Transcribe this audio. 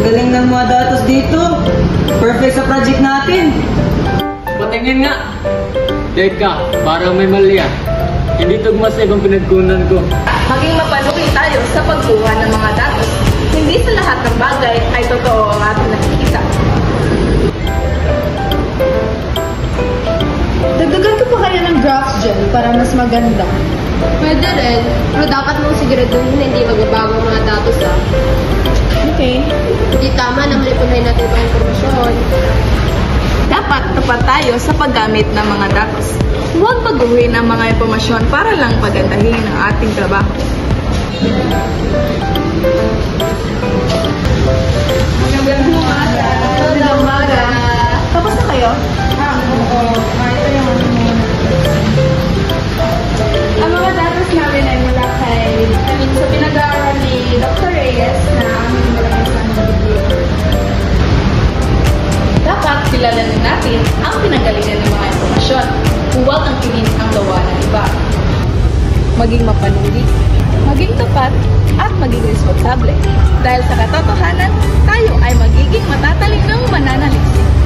Ang galing ng mga datos dito. Perfect sa project natin. Patingin nga. Teka, parang may mali ah. Hindi tugma sa ibang pinagkunan ko. Maging mapanuri tayo sa pagkuha ng mga datos. Hindi sa lahat ng bagay ay totoo ang ating nakikita. Dagdagan ko pa kaya ng graphs dyan para mas maganda. Pwede rin, pero dapat mong siguraduhin na hindi magbabago ang mga datos ha. Okay. Hindi tama na manipunahin natin ang impormasyon. Dapat tapat tayo sa paggamit ng mga datos. Huwag baguhin ang mga impormasyon para lang pagandahin ang ating trabaho. Magandang umaga. Magandang umaga. Tapos na kayo? Oo. Ito yung Ang mga datos namin ay mula sa pinag-aaral ni Dr. Reyes na aming malagay sa bibliyo. Dapat kilalanin natin ang pinanggalingan ng mga impormasyon. Huwag ang tingin ang gawa ng iba. Maging mapanuri, maging tapat, at maging responsable. Dahil sa katotohanan, tayo ay magiging matatalingang mananaliksik.